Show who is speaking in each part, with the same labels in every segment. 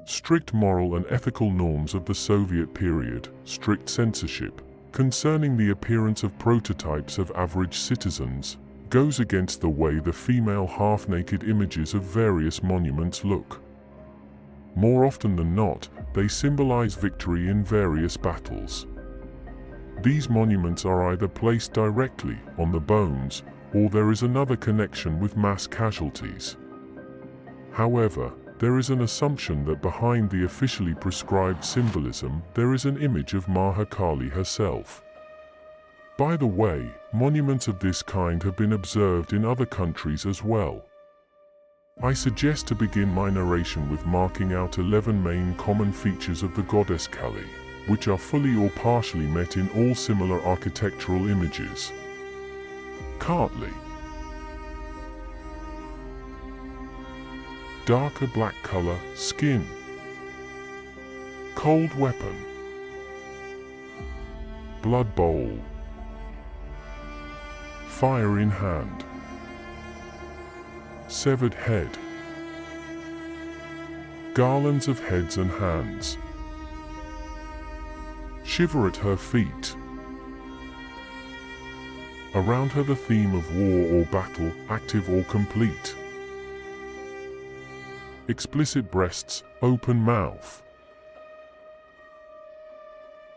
Speaker 1: strict moral and ethical norms of the Soviet period, strict censorship concerning the appearance of prototypes of average citizens, goes against the way the female half-naked images of various monuments look. More often than not, they symbolize victory in various battles. These monuments are either placed directly on the bones, or there is another connection with mass casualties. However, there is an assumption that behind the officially prescribed symbolism there is an image of Mahakali herself. By the way, monuments of this kind have been observed in other countries as well. I suggest to begin my narration with marking out 11 main common features of the goddess Kali, which are fully or partially met in all similar architectural images. Kali. Darker black color, skin. Cold weapon. Blood bowl. Fire in hand. Severed head. Garlands of heads and hands. Shiva at her feet. Around her the theme of war or battle, active or complete. Explicit breasts, open mouth.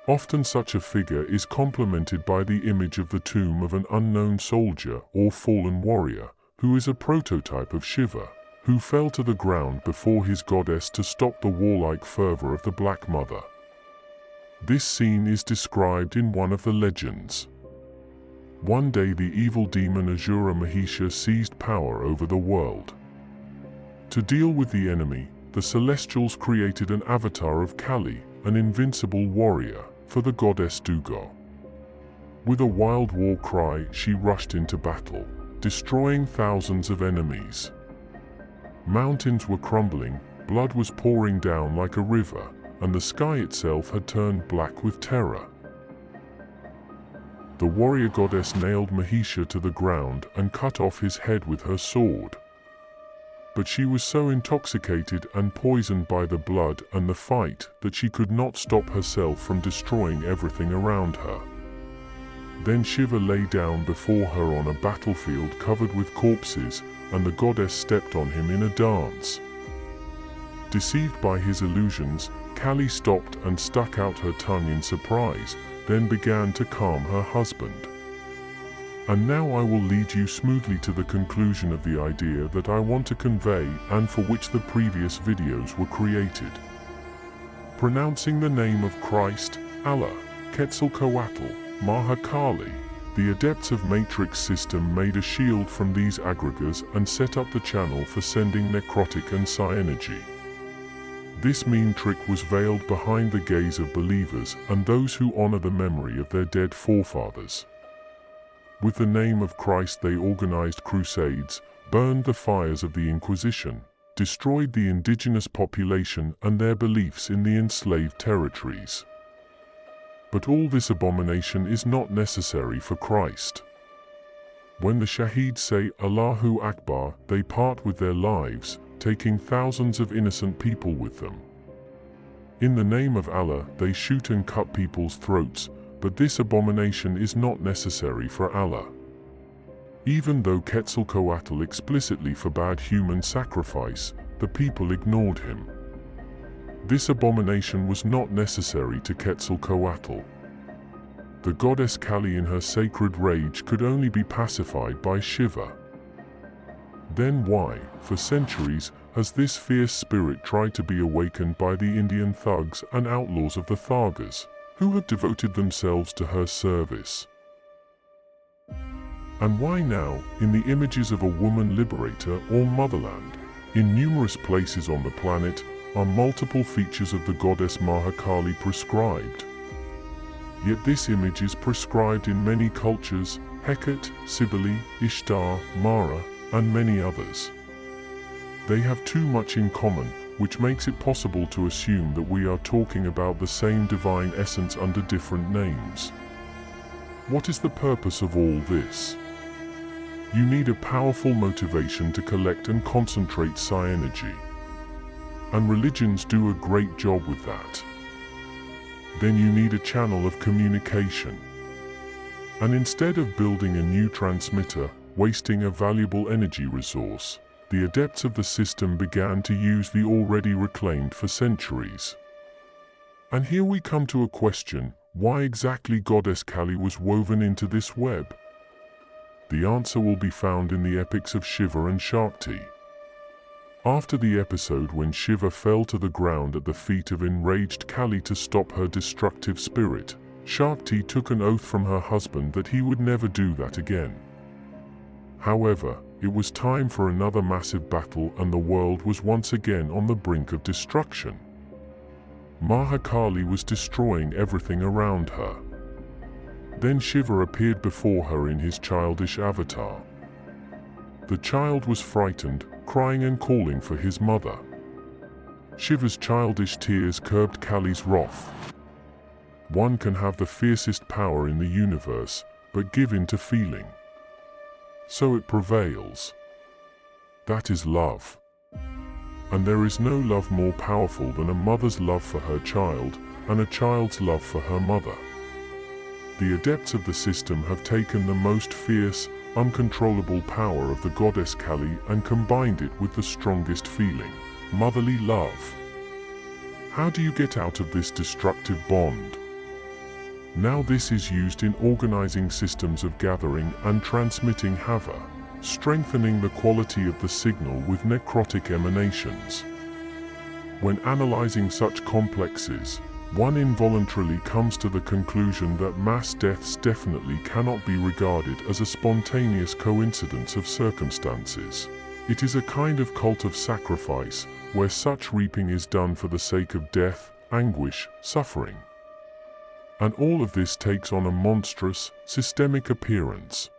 Speaker 1: Often such a figure is complemented by the image of the tomb of an unknown soldier or fallen warrior, who is a prototype of Shiva, who fell to the ground before his goddess to stop the warlike fervor of the Black Mother. This scene is described in one of the legends. One day the evil demon Asura Mahisha seized power over the world. To deal with the enemy, the Celestials created an avatar of Kali, an invincible warrior, for the goddess Durga. With a wild war cry, she rushed into battle, destroying thousands of enemies. Mountains were crumbling, blood was pouring down like a river, and the sky itself had turned black with terror. The warrior goddess nailed Mahisha to the ground and cut off his head with her sword. But she was so intoxicated and poisoned by the blood and the fight that she could not stop herself from destroying everything around her. Then Shiva lay down before her on a battlefield covered with corpses, and the goddess stepped on him in a dance. Deceived by his illusions, Kali stopped and stuck out her tongue in surprise, then began to calm her husband. And now I will lead you smoothly to the conclusion of the idea that I want to convey and for which the previous videos were created. Pronouncing the name of Christ, Allah, Quetzalcoatl, Mahakali, the adepts of Matrix system made a shield from these aggregators and set up the channel for sending necrotic and psi energy. This mean trick was veiled behind the gaze of believers and those who honor the memory of their dead forefathers. With the name of Christ they organized crusades, burned the fires of the Inquisition, destroyed the indigenous population and their beliefs in the enslaved territories. But all this abomination is not necessary for Christ. When the Shaheeds say Allahu Akbar, they part with their lives, taking thousands of innocent people with them. In the name of Allah, they shoot and cut people's throats, but this abomination is not necessary for Allah. Even though Quetzalcoatl explicitly forbade human sacrifice, the people ignored him. This abomination was not necessary to Quetzalcoatl. The goddess Kali in her sacred rage could only be pacified by Shiva. Then why, for centuries, has this fierce spirit tried to be awakened by the Indian thugs and outlaws of the Thargas, who have devoted themselves to her service? And why now, in the images of a woman liberator or motherland, in numerous places on the planet, are multiple features of the goddess Mahakali prescribed? Yet this image is prescribed in many cultures: Hecate, Cybele, Ishtar, Mara, and many others. They have too much in common, which makes it possible to assume that we are talking about the same divine essence under different names. What is the purpose of all this? You need a powerful motivation to collect and concentrate psi energy. and religions do a great job with that. Then you need a channel of communication. And instead of building a new transmitter, wasting a valuable energy resource, the adepts of the system began to use the already reclaimed for centuries. And here we come to a question: why exactly Goddess Kali was woven into this web? The answer will be found in the epics of Shiva and Shakti. After the episode when Shiva fell to the ground at the feet of enraged Kali to stop her destructive spirit, Shakti took an oath from her husband that he would never do that again. However, it was time for another massive battle, and the world was once again on the brink of destruction. Mahakali was destroying everything around her. Then Shiva appeared before her in his childish avatar. The child was frightened, crying and calling for his mother. Shiva's childish tears curbed Kali's wrath. One can have the fiercest power in the universe, but give in to feeling. So it prevails. That is love. And there is no love more powerful than a mother's love for her child, and a child's love for her mother. The adepts of the system have taken the most fierce, uncontrollable power of the goddess Kali and combined it with the strongest feeling, motherly love. How do you get out of this destructive bond? Now this is used in organizing systems of gathering and transmitting Hava, strengthening the quality of the signal with necrotic emanations. When analyzing such complexes, one involuntarily comes to the conclusion that mass deaths definitely cannot be regarded as a spontaneous coincidence of circumstances. It is a kind of cult of sacrifice, where such reaping is done for the sake of death, anguish, suffering. And all of this takes on a monstrous, systemic appearance.